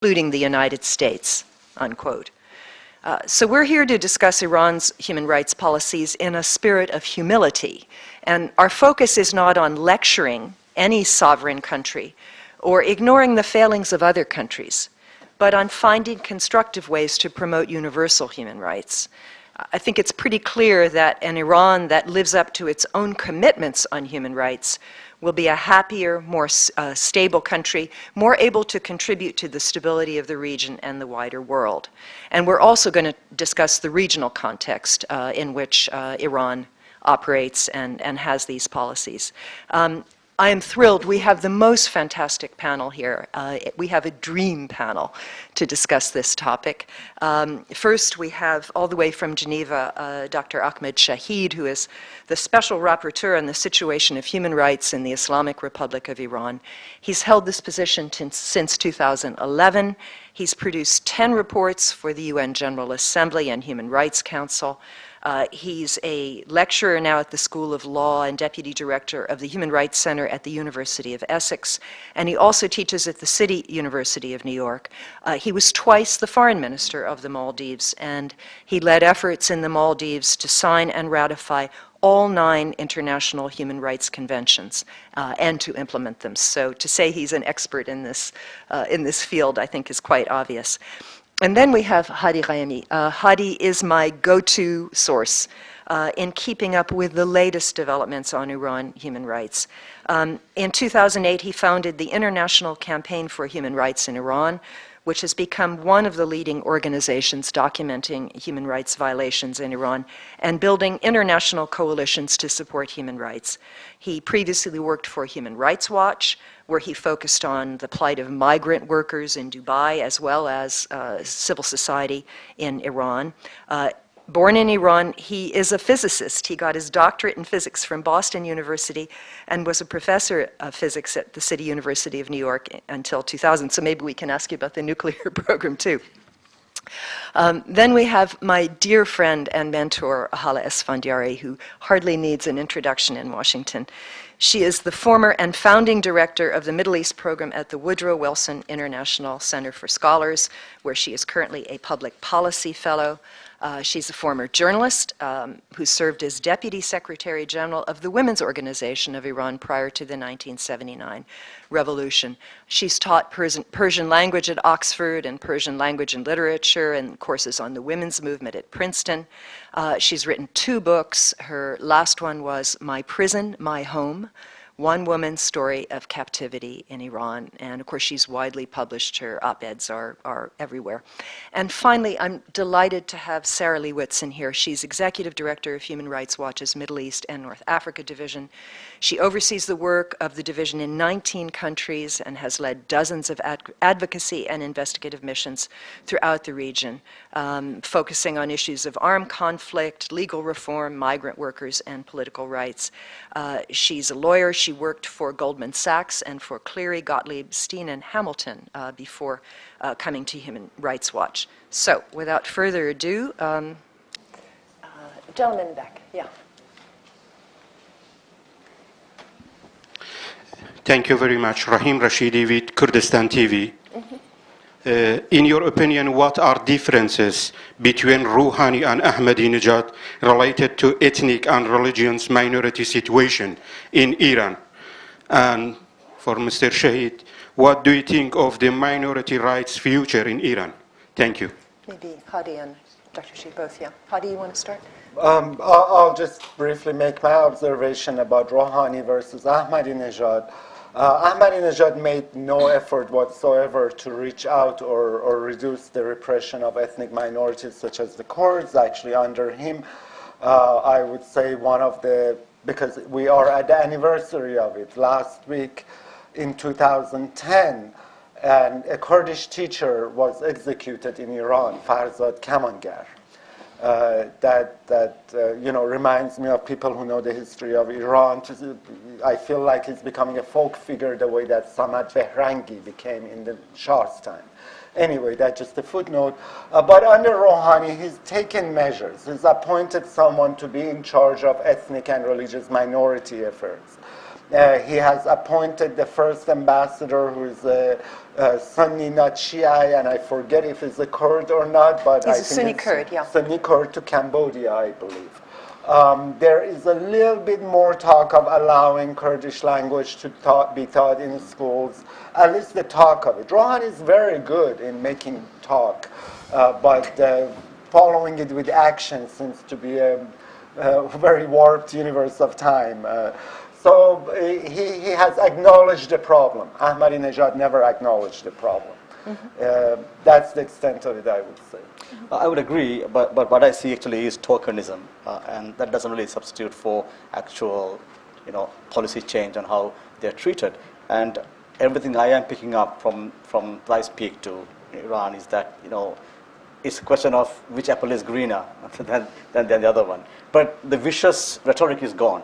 including the United States, unquote. So we're here to discuss Iran's human rights policies in a spirit of humility. And our focus is not on lecturing any sovereign country or ignoring the failings of other countries, but on finding constructive ways to promote universal human rights. I think it's pretty clear that an Iran that lives up to its own commitments on human rights will be a happier, more stable country, more able to contribute to the stability of the region and the wider world. And we're also going to discuss the regional context in which Iran operates and has these policies. I am thrilled. We have the most fantastic panel here. We have a dream panel to discuss this topic. First, we have, all the way from Geneva, Dr. Ahmed Shahid, who is the Special Rapporteur on the situation of human rights in the Islamic Republic of Iran. He's held this position since 2011. He's produced 10 reports for the UN General Assembly and Human Rights Council. He's a lecturer now at the School of Law and Deputy Director of the Human Rights Center at the University of Essex, and he also teaches at the City University of New York. He was twice the Foreign Minister of the Maldives, and he led efforts in the Maldives to sign and ratify all 9 international human rights conventions and to implement them. So to say he's an expert in this field, I think, is quite obvious. And then we have Hadi Qayemi. Hadi is my go-to source in keeping up with the latest developments on Iran human rights. In 2008, he founded the International Campaign for Human Rights in Iran, which has become one of the leading organizations documenting human rights violations in Iran and building international coalitions to support human rights. He previously worked for Human Rights Watch, where he focused on the plight of migrant workers in Dubai as well as civil society in Iran. Born in Iran, he is a physicist. He got his doctorate in physics from Boston University and was a professor of physics at the City University of New York until 2000. So maybe we can ask you about the nuclear program too. Then we have my dear friend and mentor, Hala Esfandiari, who hardly needs an introduction in Washington. She is the former and founding director of the Middle East program at the Woodrow Wilson International Center for Scholars, where she is currently a public policy fellow. She's a former journalist who served as Deputy Secretary General of the Women's Organization of Iran prior to the 1979 revolution. She's taught Persian language at Oxford and Persian language and literature and courses on the women's movement at Princeton. She's written 2 books. Her last one was My Prison, My Home, One Woman's Story of Captivity in Iran. And of course, she's widely published. Her op-eds are everywhere. And finally, I'm delighted to have Sarah Lee Whitson here. She's Executive Director of Human Rights Watch's Middle East and North Africa Division. She oversees the work of the division in 19 countries and has led dozens of advocacy and investigative missions throughout the region, focusing on issues of armed conflict, legal reform, migrant workers, and political rights. She's a lawyer. She worked for Goldman Sachs and for Cleary, Gottlieb, Steen, and Hamilton before coming to Human Rights Watch. So, without further ado, gentleman in the back, yeah. Thank you very much. Rahim Rashidi with Kurdistan TV. In your opinion, what are differences between Rouhani and Ahmadinejad related to ethnic and religious minority situation in Iran? And for Mr. Shahid, what do you think of the minority rights future in Iran? Thank you. Maybe Hadi and Dr. Shahid both, yeah. Hadi, you want to start? I'll just briefly make my observation about Rouhani versus Ahmadinejad. Ahmadinejad made no effort whatsoever to reach out or reduce the repression of ethnic minorities such as the Kurds. Actually, under him, I would say because we are at the anniversary of it. Last week in 2010, and a Kurdish teacher was executed in Iran, Farzad Kamangar. Reminds me of people who know the history of Iran. I feel like he's becoming a folk figure the way that Samad Behrangi became in the Shah's time. Anyway, that's just a footnote. But under Rouhani, he's taken measures. He's appointed someone to be in charge of ethnic and religious minority affairs. He has appointed the first ambassador, who is a Sunni, not Shia, and I forget if he's a Kurd or not, but He's I a think Sunni it's Kurd, yeah. Sunni Kurd to Cambodia, I believe. There is a little bit more talk of allowing Kurdish language to be taught in schools, at least the talk of it. Rouhani is very good in making talk, but following it with action seems to be a very warped universe of time. So he has acknowledged the problem. Ahmadinejad never acknowledged the problem. That's the extent of it, I would say. I would agree, but what I see actually is tokenism, and that doesn't really substitute for actual, policy change on how they're treated. And everything I am picking up from I speak to Iran is that, it's a question of which apple is greener than the other one. But the vicious rhetoric is gone,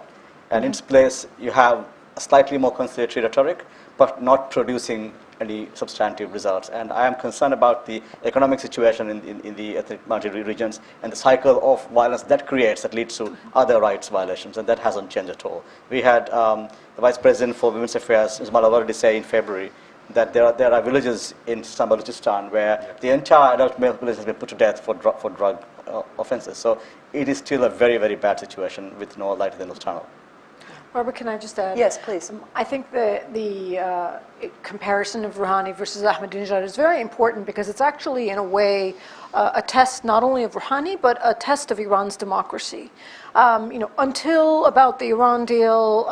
and in its place you have a slightly more conciliatory rhetoric, but not producing any substantive results. And I am concerned about the economic situation in the ethnic minority regions and the cycle of violence that creates, that leads to other rights violations, and that hasn't changed at all. We had the Vice President for Women's Affairs, Ms. Malawardi, say in February that there are villages in Sistan Balochistan where the entire adult male population has been put to death for drug offenses. So it is still a very, very bad situation with no light at the end of the tunnel. Barbara, can I just add? Yes, please. I think the comparison of Rouhani versus Ahmadinejad is very important because it's actually, in a way, a test not only of Rouhani, but a test of Iran's democracy. Until about the Iran deal,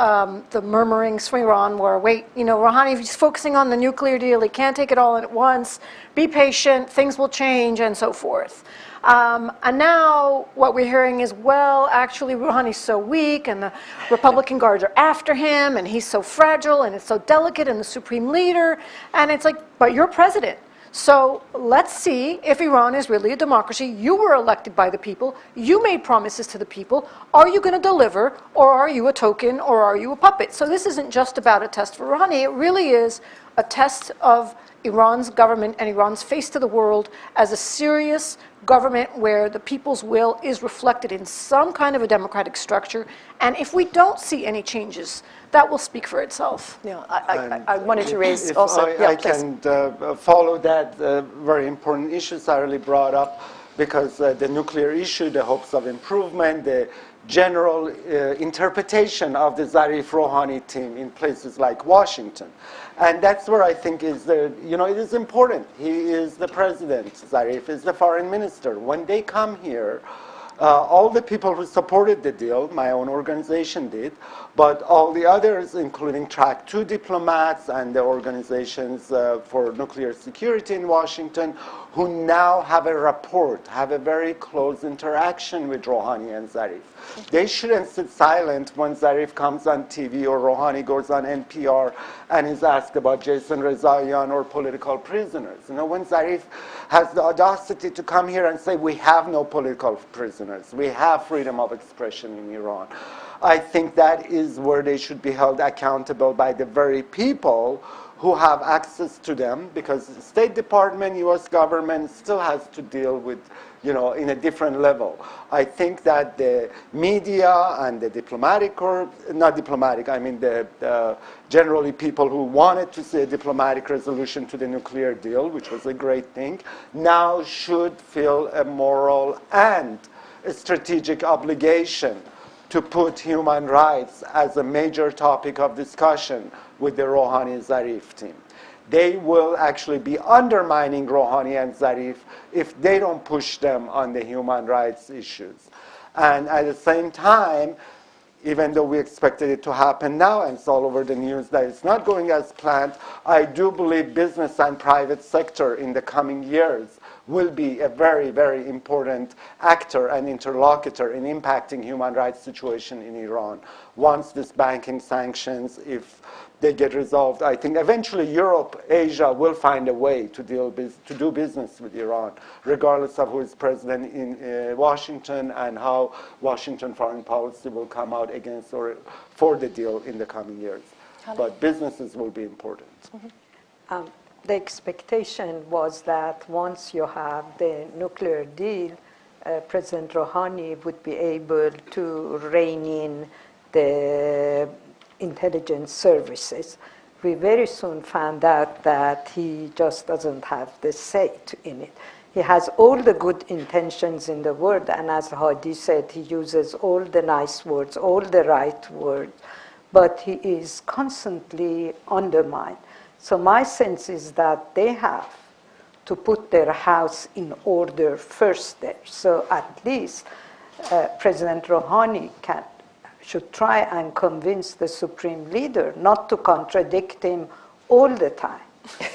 the murmurings from Iran were, wait, Rouhani is focusing on the nuclear deal, he can't take it all at once, be patient, things will change, and so forth. And now what we're hearing is, well, actually Rouhani's so weak and the Republican guards are after him and he's so fragile and it's so delicate and the supreme leader. And it's like, but you're president. So let's see if Iran is really a democracy. You were elected by the people. You made promises to the people. Are you going to deliver, or are you a token, or are you a puppet? So this isn't just about a test for Rouhani. It really is a test of Iran's government and Iran's face to the world as a serious government where the people's will is reflected in some kind of a democratic structure. And if we don't see any changes, that will speak for itself. Yeah, I wanted to raise If also. I can follow that very important issue Sarali brought up, because the nuclear issue, the hopes of improvement, the general interpretation of the Zarif Rouhani team in places like Washington. And that's where I think is it is important. He is the president. Zarif is the foreign minister. When they come here, all the people who supported the deal, my own organization did, but all the others, including Track 2 diplomats and the organizations for nuclear security in Washington, who now have a rapport, have a very close interaction with Rouhani and Zarif. They shouldn't sit silent when Zarif comes on TV or Rouhani goes on NPR and is asked about Jason Rezaian or political prisoners. When Zarif has the audacity to come here and say, we have no political prisoners, we have freedom of expression in Iran, I think that is where they should be held accountable by the very people who have access to them, because the State Department, U.S. government still has to deal with, in a different level. I think that the media and the diplomatic corps, not diplomatic, I mean the generally people who wanted to see a diplomatic resolution to the nuclear deal, which was a great thing, now should feel a moral and a strategic obligation to put human rights as a major topic of discussion with the Rouhani Zarif team. They will actually be undermining Rouhani and Zarif if they don't push them on the human rights issues. And at the same time, even though we expected it to happen now, and it's all over the news that it's not going as planned, I do believe business and private sector in the coming years will be a very, very important actor and interlocutor in impacting human rights situation in Iran. Once this banking sanctions, if they get resolved, I think eventually Europe, Asia will find a way to do business with Iran, regardless of who is president in Washington and how Washington foreign policy will come out against or for the deal in the coming years. But businesses will be important. Mm-hmm. The expectation was that once you have the nuclear deal, President Rouhani would be able to rein in the intelligence services. We very soon found out that he just doesn't have the say in it. He has all the good intentions in the world, and as Hadi said, he uses all the nice words, all the right words, but he is constantly undermined. So my sense is that they have to put their house in order first there. So at least President Rouhani should try and convince the supreme leader not to contradict him all the time.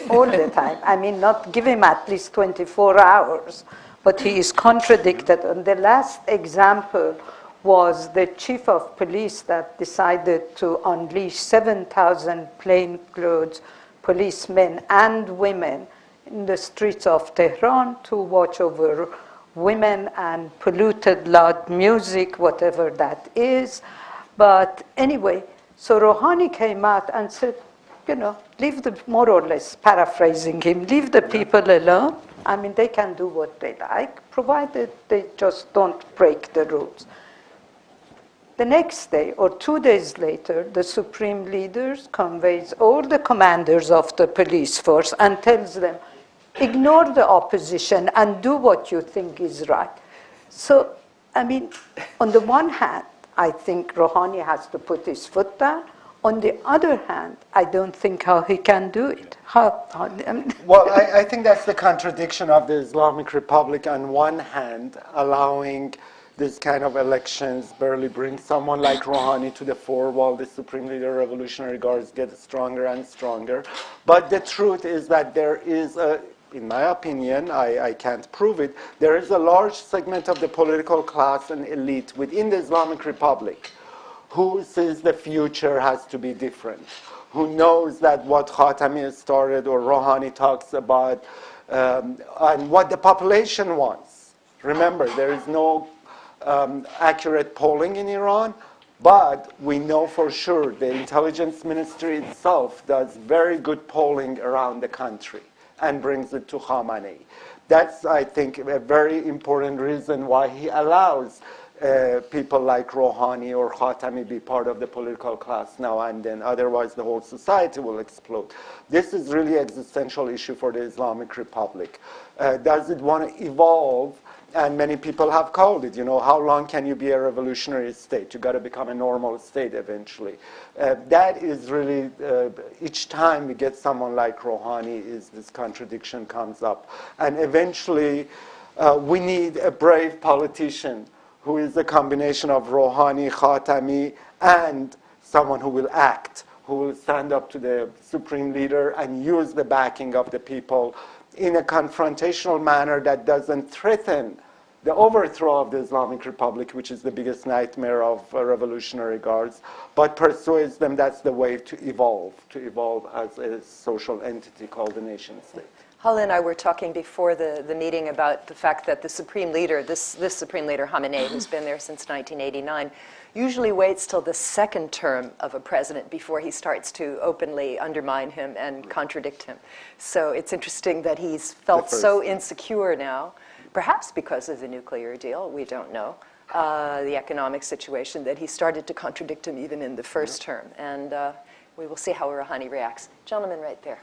All the time. I mean, not give him at least 24 hours, but he is contradicted. And the last example was the chief of police that decided to unleash 7,000 plainclothes policemen and women in the streets of Tehran to watch over women and polluted loud music, whatever that is. But anyway, so Rouhani came out and said, you know, leave the, more or less paraphrasing him, leave the people alone. I mean, they can do what they like, provided they just don't break the rules. The next day, or 2 days later, the supreme leader conveys all the commanders of the police force and tells them, ignore the opposition and do what you think is right. So, I mean, on the one hand, I think Rouhani has to put his foot down. On the other hand, I don't think how he can do it. Well, I think that's the contradiction of the Islamic Republic on one hand, allowing this kind of elections barely bring someone like Rouhani to the fore while the Supreme Leader Revolutionary Guards get stronger and stronger. But the truth is that there is in my opinion, I can't prove it, there is a large segment of the political class and elite within the Islamic Republic who says the future has to be different, who knows that what Khatami started or Rouhani talks about and what the population wants. Remember, there is no accurate polling in Iran, but we know for sure the intelligence ministry itself does very good polling around the country and brings it to Khamenei. That's, I think, a very important reason why he allows people like Rouhani or Khatami be part of the political class now and then. Otherwise, the whole society will explode. This is really an existential issue for the Islamic Republic. Does it want to evolve? And many people have called it, you know, how long can you be a revolutionary state? You got to become a normal state eventually. That is really, each time we get someone like Rouhani, this contradiction comes up. And eventually, we need a brave politician who is a combination of Rouhani, Khatami, and someone who will act, who will stand up to the supreme leader and use the backing of the people in a confrontational manner that doesn't threaten the overthrow of the Islamic Republic, which is the biggest nightmare of revolutionary guards, but persuades them that's the way to evolve as a social entity called the nation state. Hala and I were talking before the meeting about the fact that the Supreme Leader, this Supreme Leader Khamenei, who's been there since 1989, usually waits till the second term of a president before he starts to openly undermine him and contradict him. So it's interesting that he's felt so insecure now, perhaps because of the nuclear deal, we don't know, the economic situation, that he started to contradict him even in the first term. And we will see how Rouhani reacts. Gentleman right there.